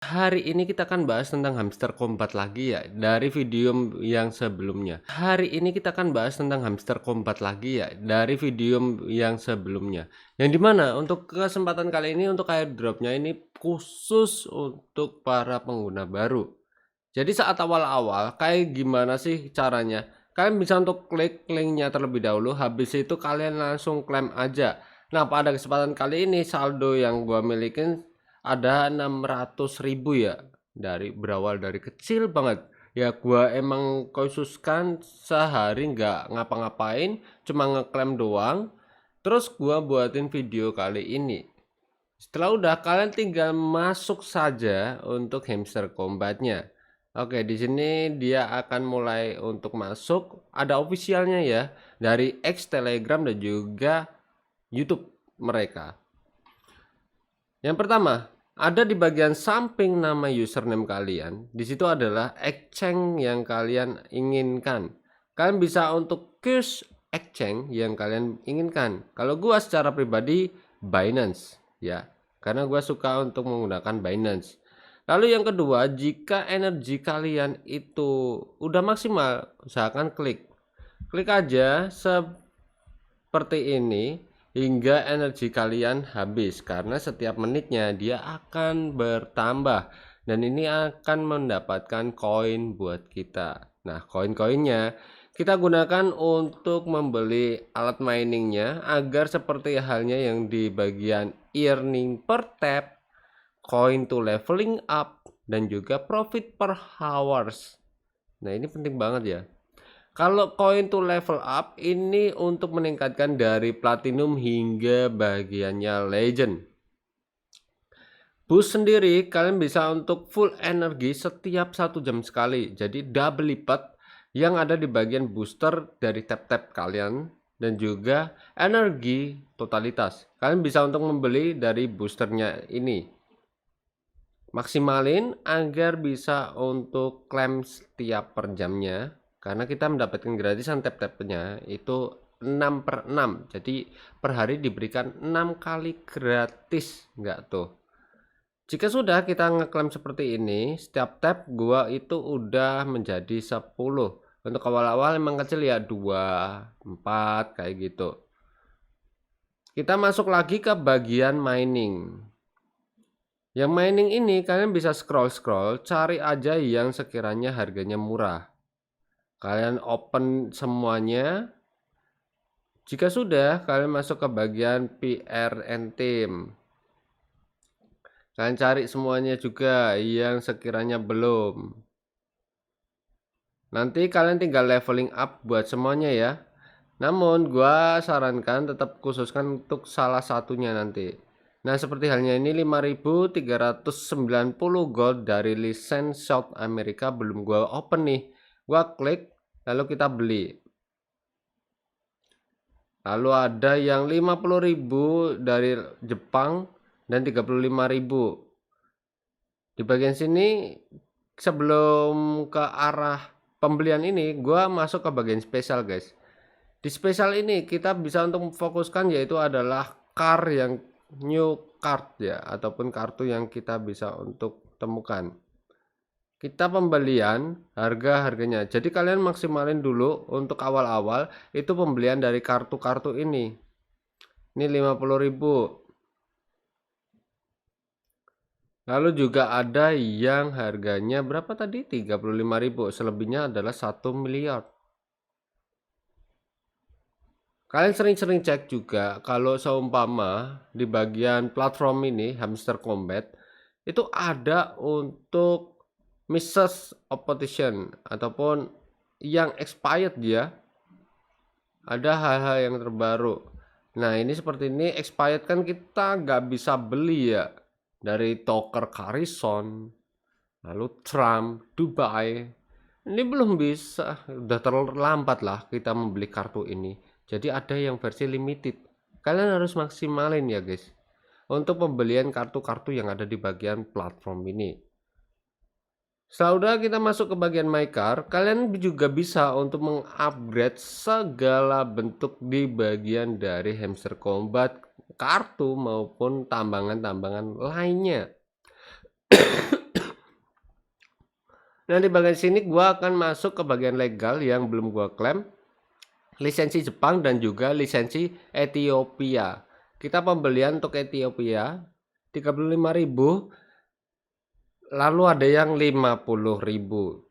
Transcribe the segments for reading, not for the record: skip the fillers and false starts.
Hari ini kita akan bahas tentang hamster kombat lagi ya dari video yang sebelumnya. Hari ini kita akan bahas tentang hamster kombat lagi ya dari video yang sebelumnya. Yang dimana untuk kesempatan kali ini untuk airdropnya ini khusus untuk para pengguna baru. Jadi saat awal-awal kayak gimana sih caranya? Kalian bisa untuk klik linknya terlebih dahulu, habis itu kalian langsung klaim aja. Nah pada kesempatan kali ini saldo yang gua milikin ada 600.000 ya, dari berawal dari kecil banget ya. Gua emang khususkan sehari nggak ngapa-ngapain, cuma ngeklaim doang, terus gua buatin video kali ini. Setelah udah, kalian tinggal masuk saja untuk hamster combatnya. Oke, di sini dia akan mulai untuk masuk, ada officialnya ya dari X, Telegram dan juga YouTube mereka. Yang pertama, ada di bagian samping nama username kalian. Di situ adalah exchange yang kalian inginkan. Kalian bisa untuk choose exchange yang kalian inginkan. Kalau gua secara pribadi Binance ya, karena gua suka untuk menggunakan Binance. Lalu yang kedua, jika energi kalian itu udah maksimal, usahakan klik aja seperti ini hingga energi kalian habis, karena setiap menitnya dia akan bertambah dan ini akan mendapatkan koin buat kita. Nah, koin-koinnya kita gunakan untuk membeli alat miningnya agar seperti halnya yang di bagian earning per tap, coin to leveling up, dan juga profit per hours. Nah, ini penting banget ya. Kalau coin to level up ini untuk meningkatkan dari platinum hingga bagiannya legend. Boost sendiri kalian bisa untuk full energi setiap 1 jam sekali. Jadi double lipat yang ada di bagian booster dari tap-tap kalian dan juga energi totalitas. Kalian bisa untuk membeli dari boosternya ini. Maksimalin agar bisa untuk klaim setiap per jamnya, karena kita mendapatkan gratisan tap-tapnya itu 6/6. Jadi per hari diberikan 6 kali gratis, enggak tuh. Jika sudah kita ngeklaim seperti ini, setiap tap gua itu udah menjadi 10. Untuk awal-awal emang kecil ya, 2, 4 kayak gitu. Kita masuk lagi ke bagian mining. Yang mining ini kalian bisa scroll-scroll, cari aja yang sekiranya harganya murah. Kalian open semuanya. Jika sudah, kalian masuk ke bagian PR and team. Kalian cari semuanya juga yang sekiranya belum. Nanti kalian tinggal leveling up buat semuanya ya. Namun gua sarankan tetap khususkan untuk salah satunya nanti. Nah, seperti halnya ini 5.390 gold dari license South America belum gua open nih. Gua klik lalu kita beli. Lalu ada yang 50.000 dari Jepang dan 35.000. Di bagian sini sebelum ke arah pembelian ini gua masuk ke bagian spesial, guys. Di spesial ini kita bisa untuk fokuskan yaitu adalah car yang new card ya, ataupun kartu yang kita bisa untuk temukan. Kita pembelian harganya. Jadi kalian maksimalin dulu untuk awal-awal itu pembelian dari kartu-kartu ini. Ini 50.000. Lalu juga ada yang harganya berapa tadi? 35.000. Selebihnya adalah 1 miliar. Kalian sering-sering cek juga kalau seumpama di bagian platform ini hamster combat itu ada untuk Mrs. Opposition ataupun yang expired ya. Ada hal-hal yang terbaru. Nah, ini seperti ini expired kan kita nggak bisa beli ya. Dari Tucker Carlson, lalu Trump, Dubai. Ini belum bisa, udah terlambat lah kita membeli kartu ini. Jadi ada yang versi limited. Kalian harus maksimalin ya guys untuk pembelian kartu-kartu yang ada di bagian platform ini. Setelah kita masuk ke bagian my car, kalian juga bisa untuk mengupgrade segala bentuk di bagian dari hamster combat, kartu maupun tambangan-tambangan lainnya. Nah, di bagian sini gua akan masuk ke bagian legal yang belum gua klaim, lisensi Jepang dan juga lisensi Ethiopia. Kita pembelian untuk Ethiopia 35.000, lalu ada yang 50.000.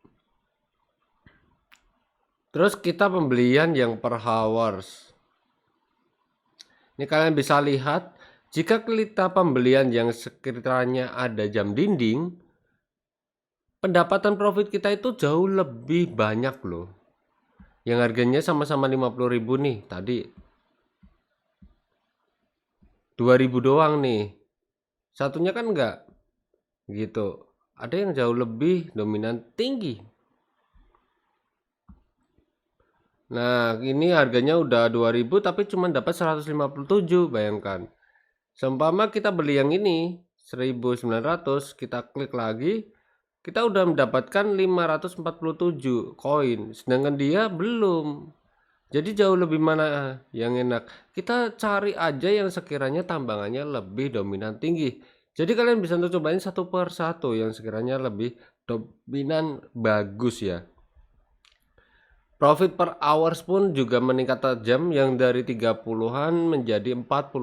Terus kita pembelian yang per hours. Ini kalian bisa lihat, jika kita pembelian yang sekiranya ada jam dinding, pendapatan profit kita itu jauh lebih banyak loh. Yang harganya sama-sama 50.000 nih, tadi 2.000 doang nih. Satunya kan enggak gitu. Ada yang jauh lebih dominan tinggi. Nah, ini harganya udah 2.000 tapi cuma dapat 157, bayangkan. Seumpama kita beli yang ini 1.900, kita klik lagi, kita udah mendapatkan 547 koin, sedangkan dia belum. Jadi jauh lebih mana yang enak? Kita cari aja yang sekiranya tambangannya lebih dominan tinggi. Jadi kalian bisa untuk cobain satu per satu yang sekiranya lebih dominan bagus ya. Profit per hours pun juga meningkat tajam, yang dari 30-an menjadi 45.000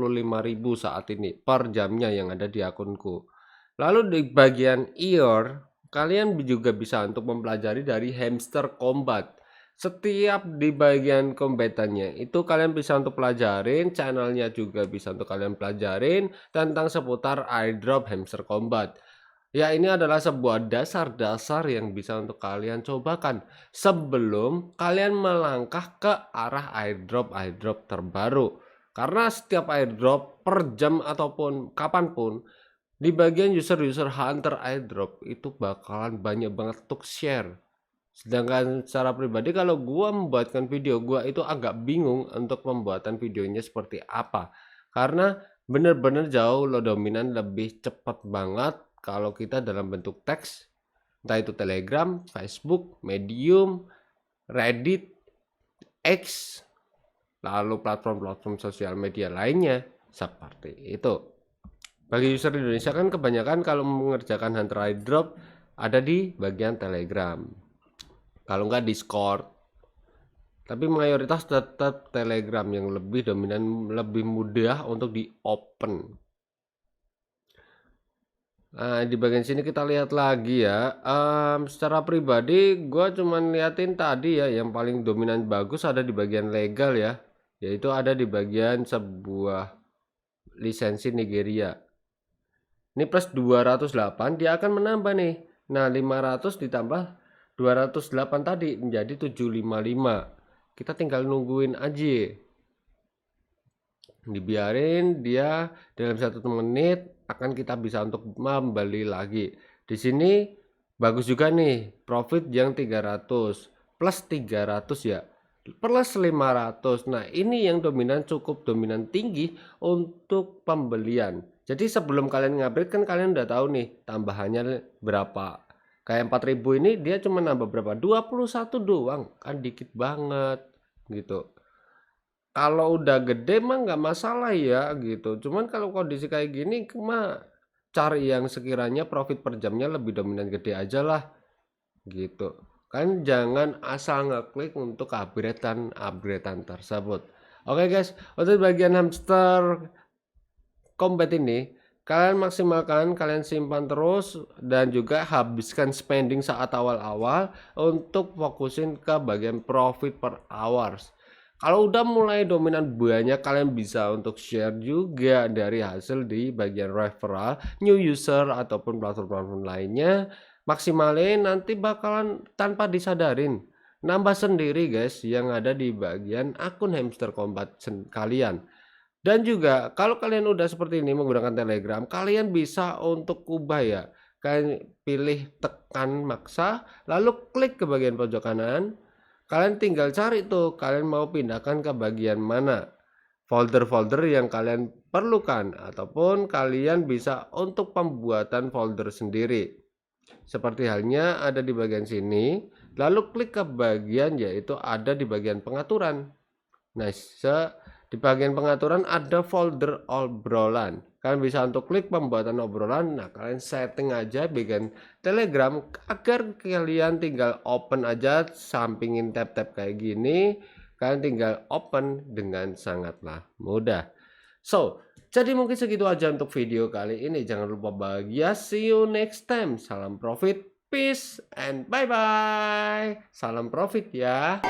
saat ini per jamnya yang ada di akunku. Lalu di bagian year, kalian juga bisa untuk mempelajari dari Hamster Combat. Setiap di bagian kombatannya itu kalian bisa untuk pelajarin, channelnya juga bisa untuk kalian pelajarin tentang seputar airdrop Hamster Combat. Ya, ini adalah sebuah dasar-dasar yang bisa untuk kalian cobakan sebelum kalian melangkah ke arah airdrop terbaru. Karena setiap airdrop per jam ataupun kapanpun, di bagian user hunter airdrop itu bakalan banyak banget untuk share. Sedangkan secara pribadi kalau gua membuatkan video, gua itu agak bingung untuk pembuatan videonya seperti apa. Karena bener-bener jauh lo dominan lebih cepat banget kalau kita dalam bentuk teks, entah itu Telegram, Facebook, Medium, Reddit, X, lalu platform-platform sosial media lainnya seperti itu. Bagi user Indonesia kan kebanyakan kalau mengerjakan hunter airdrop ada di bagian Telegram, kalau enggak Discord, tapi mayoritas tetap Telegram yang lebih dominan, lebih mudah untuk di open. Nah, di bagian sini kita lihat lagi ya. Secara pribadi gue cuman liatin tadi ya, yang paling dominan bagus ada di bagian legal ya, yaitu ada di bagian sebuah lisensi Nigeria. Ini plus 208 dia akan menambah nih. Nah, 500 ditambah 208 tadi menjadi 755. Kita tinggal nungguin aja. Dibiarin dia dalam 1 menit akan kita bisa untuk membeli lagi. Di sini bagus juga nih, profit yang 300 plus 300 ya, plus 500. Nah, ini yang dominan, cukup dominan tinggi untuk pembelian. Jadi sebelum kalian ngupgrade kan kalian udah tahu nih tambahannya berapa. Kayak 4.000 ini dia cuma nambah berapa? 21 doang, kan dikit banget gitu. Kalau udah gede mah nggak masalah ya gitu. Cuman kalau kondisi kayak gini mah cari yang sekiranya profit per jamnya lebih dominan gede aja lah gitu. Kan jangan asal ngeklik untuk upgradean tersebut. Oke guys, untuk bagian hamster combat ini kalian maksimalkan, kalian simpan terus dan juga habiskan spending saat awal-awal untuk fokusin ke bagian profit per hours. Kalau udah mulai dominan banyak, kalian bisa untuk share juga dari hasil di bagian referral, new user ataupun platform-platform lainnya. Maksimalin, nanti bakalan tanpa disadarin nambah sendiri guys yang ada di bagian akun Hamster Combat kalian. Dan juga kalau kalian udah seperti ini menggunakan Telegram, kalian bisa untuk ubah ya. Kalian pilih tekan maksa, lalu klik ke bagian pojok kanan. Kalian tinggal cari tuh, kalian mau pindahkan ke bagian mana folder-folder yang kalian perlukan, ataupun kalian bisa untuk pembuatan folder sendiri. Seperti halnya ada di bagian sini, lalu klik ke bagian yaitu ada di bagian pengaturan. Nah, di bagian pengaturan ada folder obrolan. Kalian bisa untuk klik pembuatan obrolan. Nah, kalian setting aja bagian Telegram agar kalian tinggal open aja, sampingin tab-tab kayak gini. Kalian tinggal open dengan sangatlah mudah. So, jadi mungkin segitu aja untuk video kali ini. Jangan lupa bahagia. See you next time. Salam profit, peace, and bye-bye. Salam profit ya.